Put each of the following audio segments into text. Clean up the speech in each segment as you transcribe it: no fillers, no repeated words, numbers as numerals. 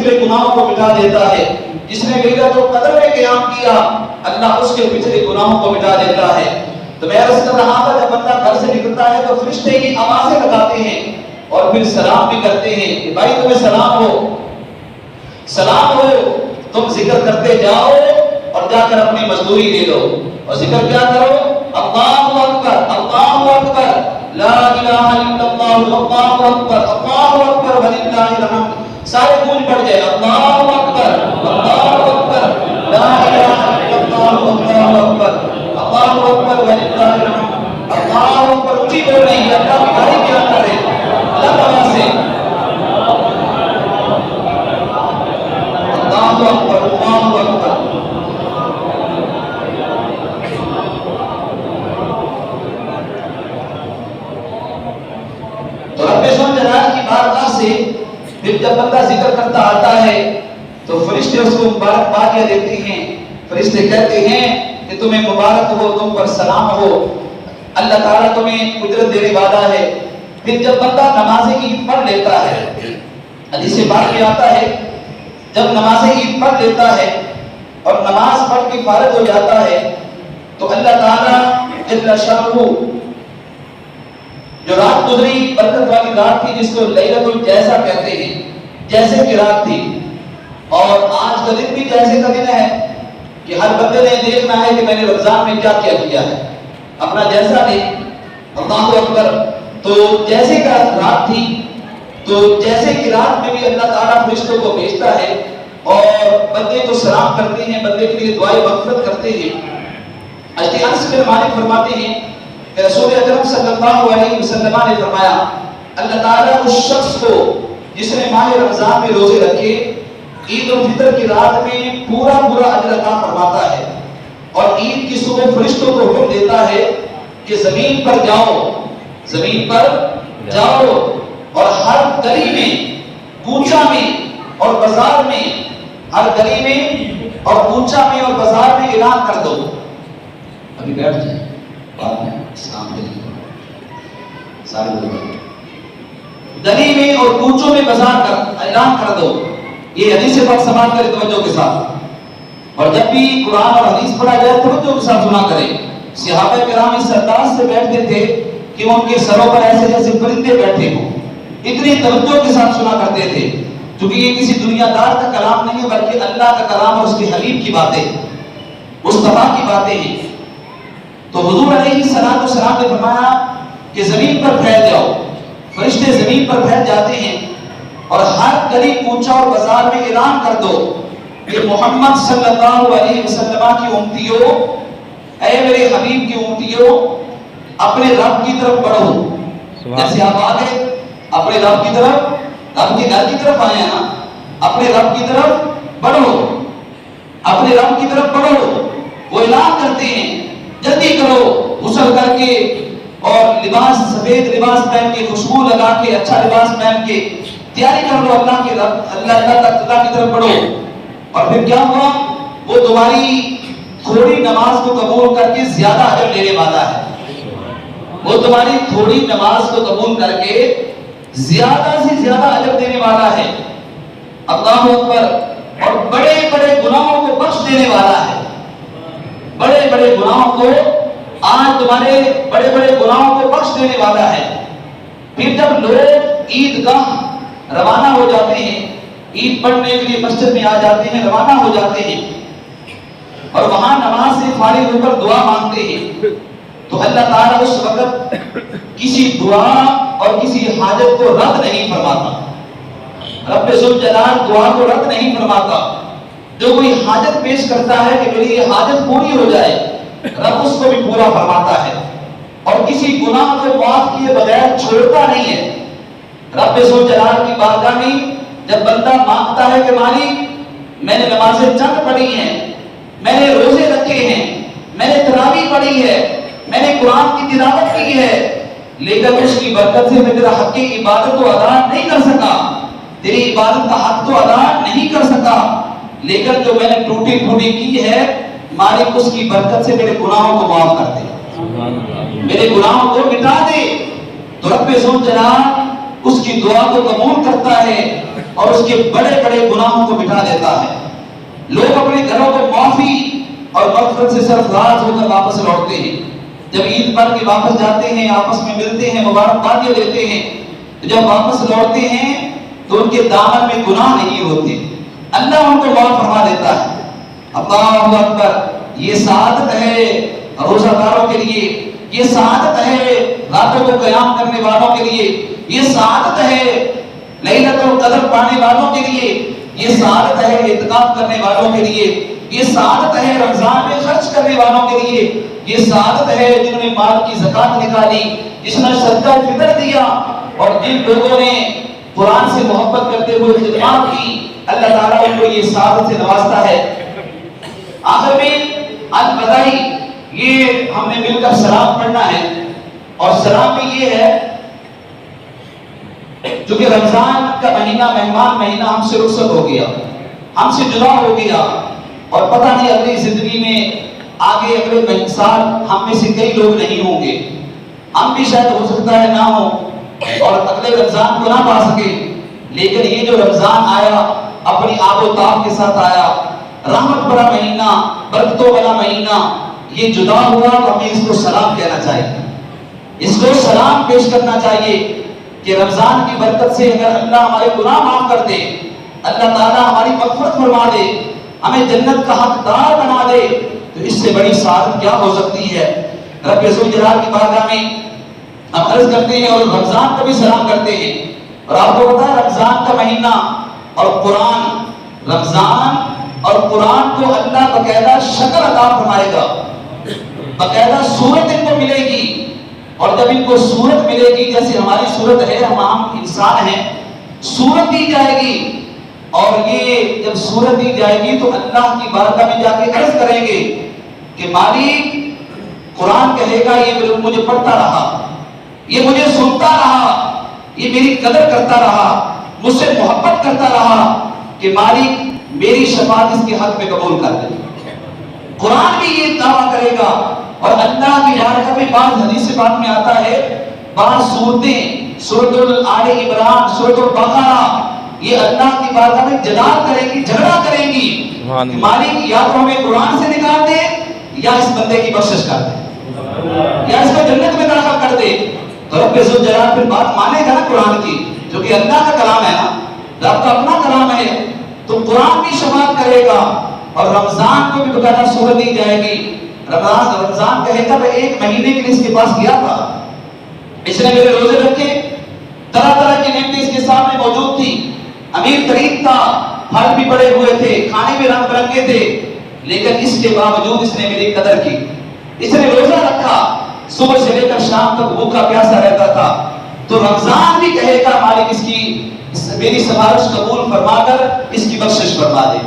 پچھلے گناہوں کو مٹا دیتا ہے. جس نے لیلۃ القدر میں قیام کیا اللہ اس کے پچھلے گناہوں کو مٹا دیتا ہے. تو میں عرض کر رہا تھا جب بندہ گھر سے نکلتا ہے تو فرشتے کی آوازیں لگاتے ہیں اور پھر سلام بھی کرتے ہیں کہ بھائی تمہیں سلام ہو، سلام ہو. تم ذکر کرتے جاؤ اور جا کر اپنی مزدوری لے لو. اور ذکر کیا کرو؟ اللہ اکبر، اللہ اکبر، لا الہ الا اللہ، اللہ اکبر، اللہ اکبر وللہ الحمد. سارے گونج پڑ جائے اللہ اکبر، اللہ اکبر، لا الہ الا اللہ، اللہ اکبر، اللہ اکبر وللہ الحمد. اللہ اکبر اونچی بول رہی ہے، اللہ کی بھاری بیان کرے اللہ تعالیٰ سے. اللہ اکبر، اللہ اکبر. تو رب ذل جلال کی بارگاہ سے پھر جب بندہ ذکر کرتا آتا ہے تو فرشتے اس کو مبارکبادیاں دیتے ہیں. فرشتے کہتے ہیں کہ تمہیں مبارک ہو، تم پر سلام ہو، اللہ تعالیٰ تمہیں قدرت دینے والا ہے. پھر جب بندہ نماز عید پڑھ لیتا ہے، حدیث پاک میں آتا ہے جب نماز عید پڑھ لیتا ہے اور نماز پڑھ کے فارغ ہو جاتا ہے تو اللہ تعالیٰ جل شانہ جو رات گزری برکت والی رات تھی جس کو لیلۃ الجیزہ کہتے ہیں، جیسے کی رات تھی، اور آج کا دن بھی جیسے کا دن ہے کہ ہر بندے نے دیکھنا ہے کہ میں نے رمضان میں کیا کیا ہے، اپنا جیسا دے. اللہ اکبر. تو جیسے کا رات تھی تو جیسے کی رات میں بھی اللہ تعالیٰ فرشتوں کو بھیجتا ہے اور بندے کو سلام کرتے ہیں، بندے کے لیے دعائیں مغفرت کرتے ہیں. حضرت انس بن مالک فرماتے ہیں کہ رسول اکرم صلی اللہ علیہ وسلم نے فرمایا اللہ تعالیٰ اس شخص کو جس نے ماہ رمضان میں روزے رکھے عید الفطر کی رات میں پورا اجر عطا فرماتا ہے اور عید کی صبح فرشتوں کو حکم دیتا ہے کہ زمین پر جاؤ، زمین پر جاؤ اور ہر گلی میں، کوچہ میں اور بازار میں، ہر گلی میں اور کوچہ میں اور بازار میں اعلان کر دو. ابھی بیٹھ جائیں بعد میں اسلام سارے گلی میں اور کوچوں میں بازار کر اعلان کر دو. یہ حدیث پاک سماعت کرے توجہ کے ساتھ، اور جب بھی قرآن اور حدیث پڑھا جائے توجہ کے ساتھ سنا کرے. صحابہ کرام اس انداز سے بیٹھتے تھے کہ ان کے سروں پر ایسے جیسے پرندے بیٹھے ہوں، اتنی توجہ کے ساتھ سنا کرتے تھے، کیونکہ یہ کسی دنیا دار کا کلام نہیں ہے بلکہ اللہ کا کلام اور اس کے حبیب کی باتیں، مصطفیٰ کی باتیں ہیں. تو حضور علیہ السلام نے فرمایا کہ زمین پر پھیل جاؤ. فرشتے زمین پر پھیل جاتے ہیں اور ہر گلی کوچہ اور بازار میں اعلان کر دو کہ محمد صلی اللہ علیہ وسلم کی امتیوں، اے میرے حبیب کی امتیوں، اپنے رب کی طرف بڑھو. جیسے آپ آگے اپنے رب کی طرف، رب کے گھر کی طرف آئے ہیں نا، اپنے رب کی طرف بڑھو، اپنے رب کی طرف بڑھو. وہ اعلان کرتے ہیں جلدی کرو، غسل کر کے اور لباس، سفید لباس پہن کے، خوشبو لگا کے، اچھا لباس پہن کے تیاری کر لو، اللہ کی طرف بڑھو. اور پھر کیا ہوا؟ وہ تمہاری تھوڑی نماز کو قبول کر کے زیادہ اجر دینے والا ہے. وہ تمہاری تھوڑی نماز کو قبول کر کے زیادہ سے زیادہ اجر دینے والا ہے. اللہ اکبر. اور بڑے بڑے گناہوں کو بخش دینے والا ہے. بڑے بڑے گناہوں کو، آج تمہارے بڑے بڑے گناہوں کو بخش دینے والا ہے. پھر جب لوگ عید گاہ روانہ ہو جاتے ہیں، عید پڑھنے کے لیے مسجد میں آ جاتے ہیں، روانہ ہو جاتے ہیں اور وہاں نماز سے فارغ ہو کر دعا مانگتے ہیں تو اللہ تعالیٰ اس وقت کسی دعا اور کسی حاجت کو رد نہیں فرماتا. رب ذل جلال دعا کو رد نہیں فرماتا. جو کوئی حاجت پیش کرتا ہے کہ میری یہ حاجت پوری ہو جائے، رب اس کو بھی پورا فرماتا ہے اور کسی گناہ کو معاف کیے بغیر چھوڑتا نہیں ہے. رب ذل جلال کی بارگاہ میں جب بندہ مانگتا ہے کہ مالک میں نے نمازیں چند پڑھی ہیں، میں نے روزے رکھے ہیں، میں نے تراویح پڑھی ہے، میں نے قرآن کی تلاوت کی ہے، لیکن اس کی برکت سے میں تیرا حق کی عبادت کو ادا نہیں کر سکا، تیری عبادت کا حق تو ادا نہیں کر سکا، لیکن جو میں نے ٹوٹی پھوٹی کی ہے مالک اس کی برکت سے میرے گناہوں کو معاف کر دے، میرے گناہوں کو مٹا دے. تو رب ذل جلال اس کی دعا کو قبول کرتا ہے اور اس کے بڑے بڑے گناہوں کو مٹا دیتا ہے۔ لوگ اپنے گھروں کو معافی اور مغفرت سے سرفراز ہو کر واپس لوٹتے ہیں۔ جب عید پر کے واپس جاتے ہیں، آپس میں ملتے ہیں، مبارکبادیاں دیتے ہیں، تو جب واپس لوٹتے ہیں تو ان کے دامن میں گناہ نہیں ہوتے، اللہ ان کو معاف فرما دیتا ہے۔ اللہ اکبر! یہ سعادت ہے روزہ داروں کے لیے، یہ سعادت ہے راتوں کو قیام کرنے والوں کے لیے، یہ سعادت ہے لیلۃ القدر پانے والوں کے لیے، یہ سعادت ہے اعتکاف کرنے والوں کے لیے، یہ سعادت ہے رمضان میں خرچ کرنے والوں کے لیے، یہ سعادت ہے جنہوں نے مال کی زکات نکالی، جس نے صدقہ فطر دیا، اور جن لوگوں نے قرآن سے محبت کرتے ہوئے خدمات کی، اللہ تعالیٰ ان کو یہ سعادت سے نوازتا ہے۔ آخر میں آج بتائی یہ ہم نے مل کر سلام پڑھنا ہے، اور سلام میں یہ ہے چونکہ رمضان کا مہینہ مہمان مہینہ ہم سے رخصت ہو گیا، ہم سے جدا ہو گیا، اور پتہ نہیں اگلی زندگی میں آگے اگلے سال ہم میں سے کئی لوگ نہیں ہوں گے، ہم بھی شاید ہو سکتا ہے نہ ہو اور اگلے رمضان کو نہ پا سکے، لیکن یہ جو رمضان آیا اپنی آب و تاب کے ساتھ آیا، رحمت بڑا مہینہ، برکتوں والا مہینہ، یہ جدا ہوا تو ہمیں اس کو سلام کہنا چاہیے، اس کو سلام پیش کرنا چاہیے کہ رمضان کی برکت سے اگر اللہ ہمارے گناہ معاف کر دے، اللہ تعالیٰ ہماری مغفرت فرما دے، ہمیں جنت کا حقدار بنا دے، تو اس سے بڑی سعادت کیا ہو سکتی ہے۔ رب ذوالجلال کی بارگاہ میں ہم عرض کرتے ہیں اور رمضان کو بھی سلام کرتے ہیں، اور آپ کو پتا ہے رمضان کا مہینہ اور قرآن، رمضان اور قرآن کو اللہ باقاعدہ شکل عطا فرمائے گا، باقاعدہ صورت ان کو ملے گی، اور جب ان کو صورت ملے گی جیسے ہماری صورت ہے، ہم عام انسان ہیں، صورت دی جائے گی، اور یہ جب صورت دی جائے گی تو اللہ کی بارگاہ میں جا کے عرض کریں گے کہ مالک، قرآن کہے گا یہ مجھے پڑھتا رہا، یہ مجھے سنتا رہا، یہ میری قدر کرتا رہا، مجھ سے محبت کرتا رہا، کہ مالک میری شفاعت اس کے حق میں قبول کر دے۔ قرآن بھی یہ دعویٰ کرے گا، اور اللہ کی بارگاہ میں بعض حدیث پاک میں آتا ہے، بعض صورتیں، سورۃ آل عمران، سورۃ البقرہ، یہ اللہ کی بارگاہ میں جدال کریں گی، جھگڑا کریں گی کہ مالک یا تو ہمیں قرآن سے نکال دے، یا اس بندے کی بخشش کر دے، یا اس کو جنت میں داخل کر دے۔ تو رب ذوالجلال پھر بات مانے گا نا قرآن کی، جو کہ اللہ کا کلام ہے نا، رب کا اپنا کلام ہے، تو قرآن بھی شفاعت کرے گا، اور رمضان کو بھی باقاعدہ صورت دی جائے گی۔ رمضان کہے گا میں ایک مہینے کے لیے اس کے پاس گیا تھا، اس نے میرے روزے رکھے، طرح طرح کی نعمتیں اس کے سامنے موجود تھی، امیر ترین تھا، پھل بھی بڑے ہوئے تھے، کھانے بھی رنگ برنگے تھے، لیکن اس کے باوجود اس نے میری قدر کی، اس نے روزہ رکھا، صبح سے لے کر شام تک بھوکا پیاسا رہتا تھا۔ تو رمضان بھی کہے گا مالک اس کی میری سفارش قبول فرما کر اس کی بخشش فرما دے۔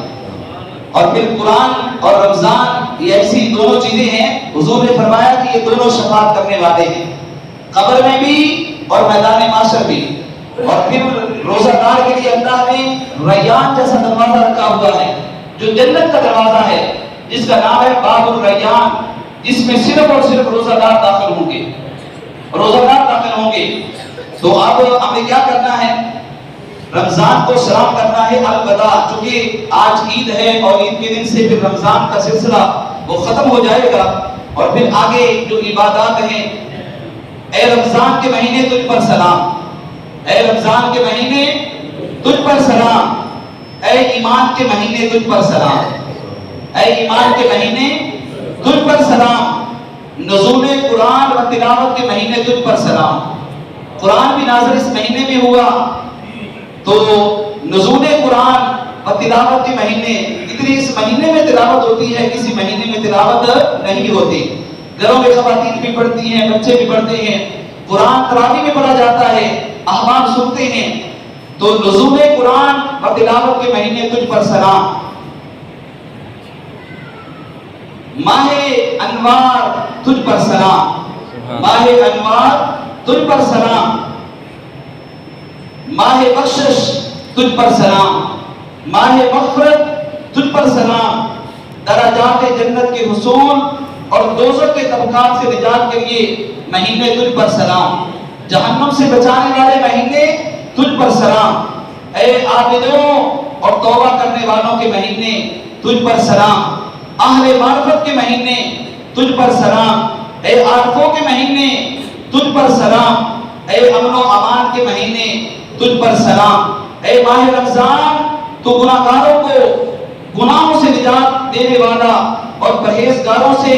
اور پھر قرآن اور رمضان یہ ایسی دونوں چیزیں ہیں، حضور نے فرمایا کہ یہ دونوں شفاعت کرنے والے ہیں، قبر میں بھی اور میدان محشر بھی۔ اور پھر روزہ دار کے لیے اللہ نے ریان جیسا دروازہ رکھا ہوا ہے، جو جنت کا دروازہ ہے، جس کا نام ہے باب الریان، جس میں صرف اور صرف روزہ دار داخل ہوں گے، روزہ دار داخل ہوں گے۔ تو اب ہمیں کیا کرنا ہے؟ رمضان کو سلام کرنا ہے الوداع، چونکہ آج عید ہے اور عید کے دن سے پھر رمضان کا سلسلہ وہ ختم ہو جائے گا، اور پھر آگے جو عبادات ہیں، اے رمضان کے مہینے تجھ پر سلام، اے رمضان کے مہینے تجھ پر سلام، اے ایمان کے مہینے تجھ پر سلام، اے ایمان کے مہینے تجھ پر سلام، نزول قرآن و تلاوت کے مہینے تجھ پر سلام۔ قرآن بھی نازل اس مہینے میں ہوا، تو نزول قرآن و تلاوت کے مہینے، اتنی اس مہینے میں تلاوت ہوتی ہے، کسی مہینے میں تلاوت نہیں ہوتی۔ گھروں میں خواتین بھی پڑھتی ہیں، بچے بھی پڑھتے ہیں، قرآن تراویح میں پڑھا جاتا ہے، احباب سنتے ہیں۔ تو نزول قرآن و تلاوت کے مہینے تجھ پر سلام، ماہ انوار تجھ پر سلام، ماہ انوار تجھ پر سلام، ماہ بخشش تجھ پر سلام، ماہ مغفرت تجھ پر سلام، درجات جنت کے حصول اور دوزخ کے طبقات سے نجات کے لیے مہینے تجھ پر سلام، جہنم سے بچانے والے مہینے تجھ پر سلام، اے عابدوں اور توبہ کرنے والوں کے مہینے تجھ پر سلام، اہل معرفت کے مہینے تجھ پر سلام، اے عارفوں کے مہینے تجھ پر سلام، اے امن و امان کے مہینے تجھ پر سلام، اے ماہ رمضان تو گناہگاروں کو گناہوں سے نجات دینے والا اور پرہیزگاروں سے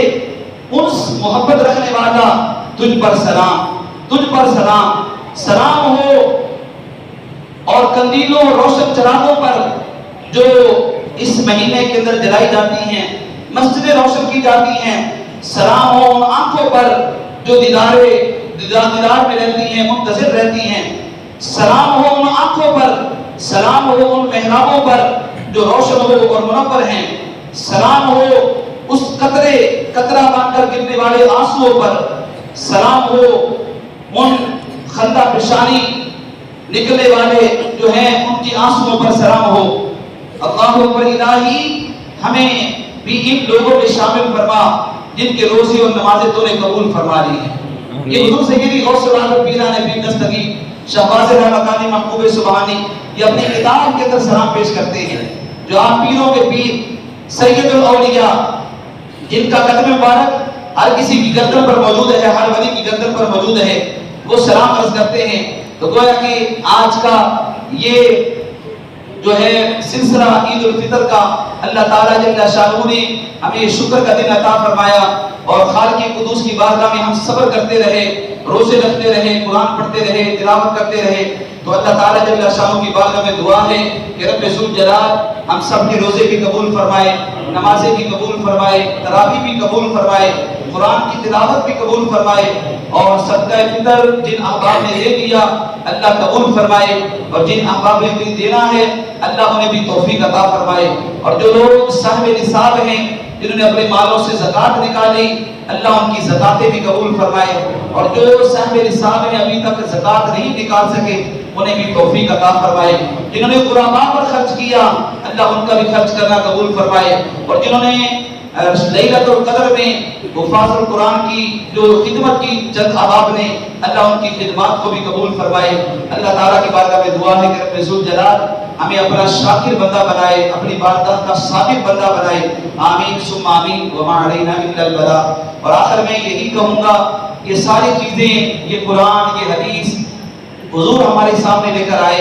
انس محبت رکھنے والا، تجھ پر سلام، تجھ پر سلام، سلام ہو اور قندیلوں روشن چراغوں پر جو اس مہینے کے اندر جلائی جاتی ہیں، مسجدیں روشن کی جاتی ہیں، سلام ہو ان آنکھوں پر جو دیدار میں رہتی ہیں، منتظر رہتی ہیں، سلام ہو ان آنکھوں پر، سلام ہو ان محرابوں پر جو روشن ہو اور منور ہیں، سلام ہو اس قطرہ بن کر گرنے والے آنسوؤں پر، سلام ہو ان خندہ پیشانی نکلنے والے جو ہیں ان کی آنسوؤں پر، سلام ہو۔ اللہ اکبر، الہی ہمیں بھی ان لوگوں میں شامل فرما جن کے روزے اور نمازیں تو نے قبول فرما لی ہیں۔ یہ حضور سیدی غوث العالم پیران پیر دستگیر شہباز رحمتانی محبوب سبحانی یہ اپنی کتاب کے اندر سلام پیش کرتے ہیں، جو آپ پیروں کے پیر سید الاولیاء جن کا قدم مبارک ہر کسی کی گردن پر موجود ہے، ہر ولی کی گردن پر موجود ہے، وہ سلام عرض کرتے ہیں۔ تو گویا کہ آج کا یہ جو ہے سلسلہ عید الفطر کا اللہ تعالیٰ جل شانہ نے ہمیں شکر کا دن عطا فرمایا اور خالق قدوس کی بارگاہ میں ہم صبر کرتے رہے، روزے رکھتے رہے، قرآن پڑھتے رہے، تلاوت کرتے رہے، تو اللہ تعالیٰ جل شانہ کی بارگاہ میں دعا ہے کہ رب ذوالجلال ہم سب کے روزے بھی قبول فرمائے، نمازیں بھی قبول فرمائے، تراویح بھی قبول فرمائے، قرآن کی تلاوت بھی قبول فرمائے، اور صدقہ فطر جن احباب نے دے دیا اللہ قبول فرمائے، اور جن احباب نے بھی دینا ہے اللہ انہیں بھی توفیق عطا فرمائے، اور جو لوگ صاحب نصاب ہیں جنہوں نے اپنے مالوں سے زکوٰۃ نکالی اللہ ان کی زکاتیں بھی قبول فرمائے، اور جو صاحب نصاب ہیں ابھی تک زکوٰۃ نہیں نکال سکے انہیں بھی توفیق عطا فرمائے، جنہوں نے غرباء پر خرچ کیا اللہ ان کا بھی خرچ کرنا قبول فرمائے، اور جنہوں نے لیلۃ القدر میں حفاظ القرآن کی جو خدمت کی چند احباب نے اللہ ان کی خدمات کو بھی قبول فرمائے۔ اللہ تعالیٰ کی بارگاہ میں دعا ہے کہ رب ذوالجلال ہمیں اپنا شاکر بندہ بنائے، اپنی بارگاہ کا صابر بندہ بنائے، آمین ثم آمین، وما علینا الا البلاغ۔ اور آخر میں یہی کہوں گا یہ ساری چیزیں، یہ قرآن، یہ حدیث حضور ہمارے سامنے لے کر آئے،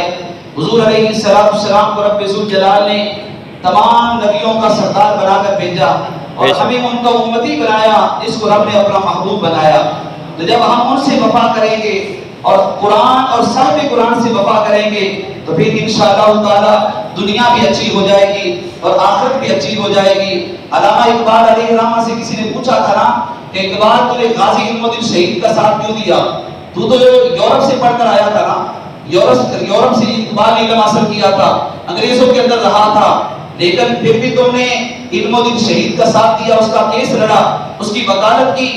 حضور علیہ السلام کو رب ذوالجلال نے تمام نبیوں کا سردار بنا کر بھیجا اور ہمیں ان کا امتی بنایا جس کو رب نے اپنا محبوب بنایا۔ تو جب ہم ان سے وفا کریں گے اور قرآن اور صاحب قرآن سے وفا کریں گے تو پھر انشاءاللہ تعالی دنیا بھی اچھی ہو جائے گی اور آخرت بھی اچھی ہو جائے گی۔ علامہ اقبال علیہ الرحمہ سے کسی نے پوچھا تھا نا کہ اقبال تو نے غازی علم الدین شہید کا ساتھ کیوں دیا؟ تو یورپ سے پڑھ کر آیا تھا نا، یورپ سے اقبال نے علم حاصل کیا تھا، انگریزوں کے اندر رہا تھا، لیکن پھر بھی تم نے علم الدین شہید کا ساتھ دیا، اس کا کیس لڑا، اس کی وکالت کی،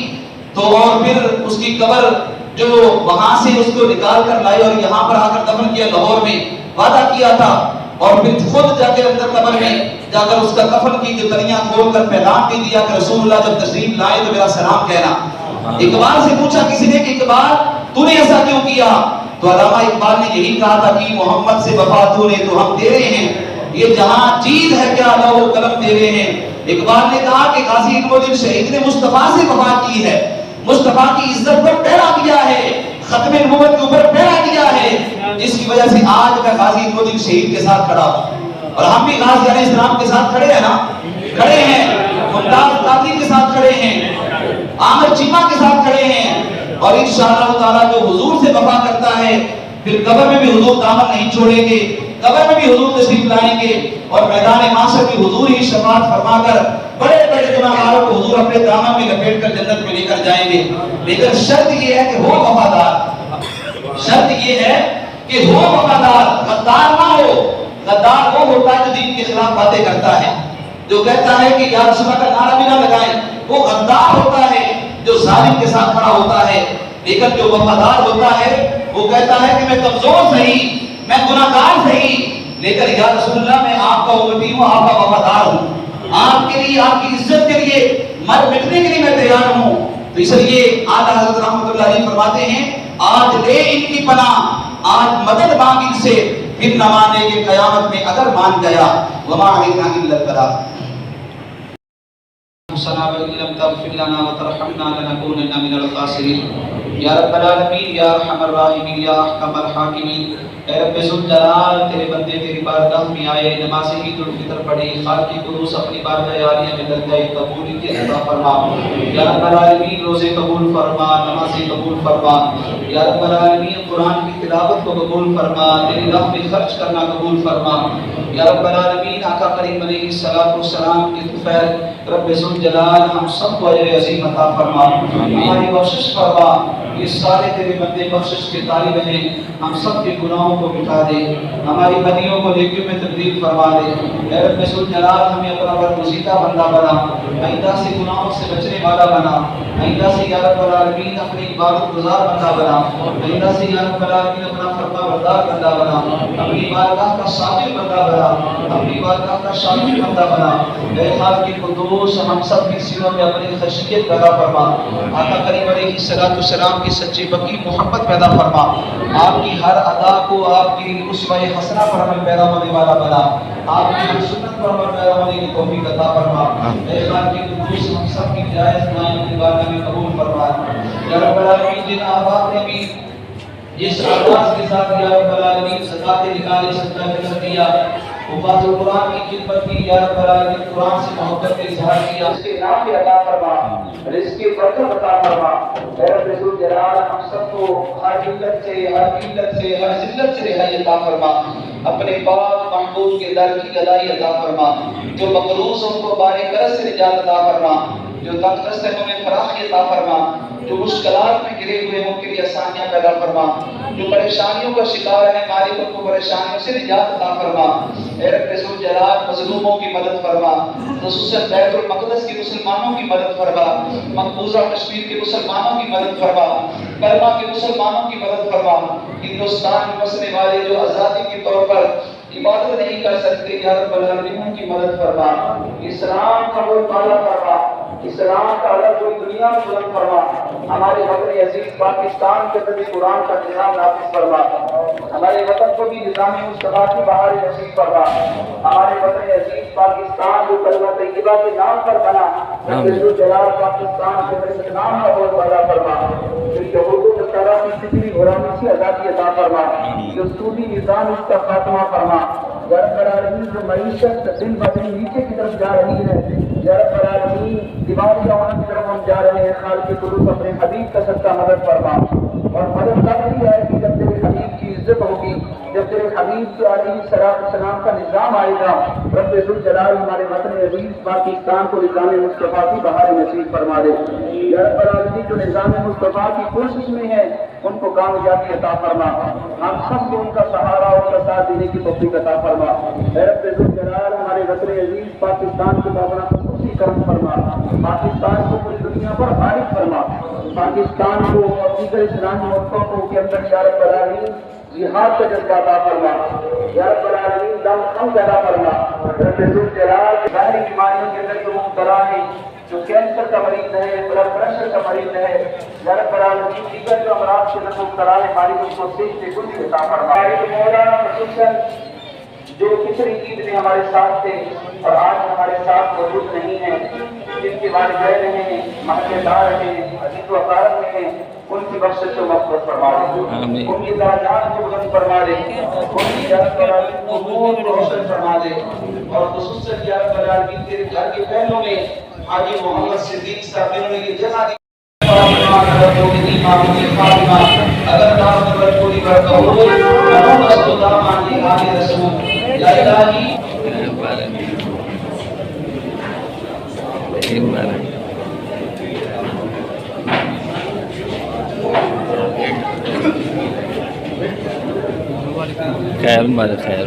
تو اور پھر اس کی قبر جو وہاں سے اس کو نکال کر لائے اور یہاں پر آ کر دفن کیا لاہور میں، وعدہ کیا تھا، اور پھر خود جا کے اندر قبر میں جا کر اس کا کفن کی جو تلیاں کھول کر پیغام بھی دیا کہ رسول اللہ جب تشریف لائے تو میرا سلام کہنا۔ اقبال سے پوچھا کسی نے کہ اقبال تو نے ایسا کیوں کیا؟ تو علامہ اقبال نے یہی کہا تھا کہ محمد سے وفا تو نے تو ہم تیرے ہیں، یہ جہاں چیز ہے کیا لوح و قلم تیرے ہیں۔ اقبال نے کہا کہ غازی علم الدین شہید نے مصطفیٰ سے وفا کی ہے، مصطفیٰ کی عزت پر پہرا دیا ہے، ختم نبوت کے اوپر پہرا دیا ہے، جس کی وجہ سے آج میں غازی علم الدین شہید کے ساتھ کھڑا ہوں، اور ہم بھی غازی علیہ السلام کے ساتھ کھڑے ہیں نا، کھڑے ہیں، ممتاز قادری کے ساتھ کھڑے ہیں، عامر چیمہ کے ساتھ کھڑے ہیں، اور انشاءاللہ تعالیٰ جو حضور سے وفا کرتا ہے پھر قبر میں بھی حضور دامن نہیں چھوڑیں گے، قبر میں بھی حضور تشریف لائیں گے، اور میدان محشر کی حضور ہی شفاعت فرما کر بڑے بڑے گناہگاروں کو حضور اپنے دامن میں لپیٹ کر جنت میں لے کر جائیں گے۔ لیکن شرط یہ ہے کہ ہو وفادار، شرط یہ ہے کہ ہو وفادار، غدار نہ ہو۔ غدار وہ ہوتا ہے جو دین کے خلاف باتیں کرتا ہے، جو کہتا ہے کہ یا رسول اللہ کا نعرہ بھی نہ لگائیں، وہ غدار ہوتا ہے جو ظالم کے ساتھ کھڑا ہوتا ہے۔ لیکن جو وفادار ہوتا ہے وہ کہتا ہے کہ میں کمزور صحیح، میں گناہگار صحیح، لیکن یا رسول اللہ میں آپ کا امتی ہوں، آپ کا وفادار ہوں، آپ کے لیے، آپ کی عزت کے لیے مر مٹنے کے لیے میں تیار ہوں۔ تو اس لیے اعلیٰ حضرت رحمۃ اللہ علیہ فرماتے ہیں آج لے ان کی پناہ، آج مدد مانگ ان سے، پھر نہ مانے کہ قیامت میں اگر مان گیا وما علینا الا البلاغ. ربنا وإن لم تغفر لنا وترحمنا لنكونن من الخاسرين. یا رب العالمین یا ارحم الراحمین یا احکم الحاکمین. اے رب ذوالجلال تیرے بندے تیری بارگاہ میں آئے، نماز عید الفطر پڑھی، خالق قدوس اپنی بارگاہ عالیہ میں درجہ قبولی کی عطا فرما. یا رب العالمین روزے قبول فرما، نمازیں قبول فرما. یا رب العالمین قرآن کی تلاوت کو قبول فرما، تیری راہ میں خرچ کرنا قبول فرما. یا رب العالمین آقا کریم علیہ الصلوۃ والسلام کی طفیل رب ذوالجلال ہم سب کو اجر عظیم عطا فرما، ہماری بخشش فرما. یہ سارے تیرے بندے بخشش کے طالب ہیں، ہم سب کے گناہوں کو مٹا دے، ہماری بدیوں کو نیکیوں میں تبدیل فرما دے. اے رب ذوالجلال ہمیں اپنا برگزیدہ بندہ بنا، آئندہ سے گناہوں سے بچنے والا بنا. آئندہ سے یا رب العالمین اپنی عبادت گزار بندہ بنا. آئندہ سے یا رب العالمین اپنا فرما بردار بندہ بنا، اپنی بارگاہ کا شاکر بندہ بنا، اپنی بارگاہ کا شاکر بندہ بنا. اے خالق قدوس ہم سب کی سینوں میں اپنی خشیت پیدا فرما. آقا کریم علیہ الصلوۃ والسلام کی سچی پکی محبت پیدا فرما. آپ کی ہر ادا کو آپ کی اسوہ حسنہ پر عمل پیدا ہونے والا بنا. آپ کی ہر سنت پر عمل پیدا ہونے کی توفیق عطا فرما. اے خالق قدوس ہم سب کی جائز دعائیں اپنی بارگاہ میں قبول فرما. یا رب العالمین جن آباد نے بھی جس آواز کے ساتھ یا رب العالمین زکات نکالی، صدقہ کر دیا، حفاظ قرآن کی خدمت کی، یا رب العالمین قرآن سے محبت کا اظہار کیا، اس کے نام بھی عطا فرما، رزق کی برکت عطا فرما. اے رب ذوالجلال ہم سب کو ہر ذلت سے، ہر قلت سے، ہر ذلت سے رہائی عطا فرما. اپنے پاک محبوب کے در کی گدائی عطا فرما. جو مقروض ان کو بارے کرز سے نجات عطا فرما. جو تنگ دست ہے انہیں فراخی عطا فرما. جو مشکلات میں گرے ہوئے ان کے لیے آسانیاں پیدا فرما. جو پریشانیوں کا شکار ہے مالک ان کو پریشانیوں سے نجات عطا فرما. اے رب ذوالجلال مظلوموں کی مدد فرما، خصوصاً بیت المقدس کے مسلمانوں کی مدد فرما، مقبوضہ کشمیر کے مسلمانوں کی مدد فرما، برما کے مسلمانوں کی مدد فرما. ہندوستان میں بسنے والے جو آزادی کے طور پر عبادت نہیں کر سکتے، یا رب العالمین کی مدد فرما. اسلام کا وہ پالا فرما، اسلام کا الگ کوئی دنیا میں بلند فرما. ہمارے وطن عزیز پاکستان کے اندر قرآن کا نظام نافذ فرما. ہمارے وطن کو بھی نظام مصطفیٰ کی بہار نصیب فرما. ہمارے وطن عزیز پاکستان جو کلمہ طیبہ کے نام پر بنا، ذوالجلال پاکستان کے اندر اسلام کا بہت بڑا فرما. جو یہود و نصارہ کی فکری غلامی سے آزادی عطا فرما. جو سودی نظام اس کا خاتمہ فرما. یا رب العالمین جو معیشت دن بدن نیچے کی طرف جا رہی ہے، یا رب العالمین دیوالیہ ہونے کی طرف ہم جا رہے ہیں، خالق قدوس اپنے حبیب کا صدقہ مدد فرما. اور مدد تب ہی آئے گی جب تیرے حبیب کی عزت ہوگی، جب تیرے حبیب کے علیہ السلام کا نظام آئے گا. رب ذوالجلال ہمارے وطن عزیز پاکستان کو نظام مصطفیٰ کی بہار نصیب فرما دے. یا رب العالمین جو نظام مصطفیٰ کی کوشش میں ہے ان کو کامیابی عطا فرما. ہم سب کو ان کا سہارا اور ان کا ساتھ دینے کی توفیق عطا فرما. اے رب ذوالجلال ہمارے وطن عزیز پاکستان کو اپنا خصوصی کرم فرما. پاکستان کو پوری دنیا پر غالب فرما. پاکستان کو اور دیگر اسلامی ملکوں کو کے اندر یا رب العالمین جہاد کا جذبہ عطا فرما. یا رب العالمین دم خم پیدا فرما. رب ذوالجلال ظاہری بیماریوں کے اندر جو مبتلا ہے، جو کینسر کا مریض ہے، بلڈ پریشر کا مریض ہے، یا رب العالمین دیگر جو امراض کے اندر مبتلا ہے، مالک اس کو صحت سے کچھ عطا فرما. مولا خصوصاً جو پچھلی عید میں ہمارے ساتھ تھے اور آج ہمارے ساتھ موجود نہیں ہیں، جن کے والدین ہیں، محلے دار ہیں، عزیز و اقارب ہیں، ان کی بخشش و مغفرت فرما دے. ان کی درجات کو بلند فرما دے. ان کی رب العالمین کو نور روشن فرما دے. اور خصوصاً یا رب العالمین تیرے گھر کے پہلوں میں حاجی محمد صدیق صاحب نے یہ جگہ دی. اگر دعوت پر پوری برکت ہو نماز تو دامان دی آل رسول یا الہی خیر مبارک خیر.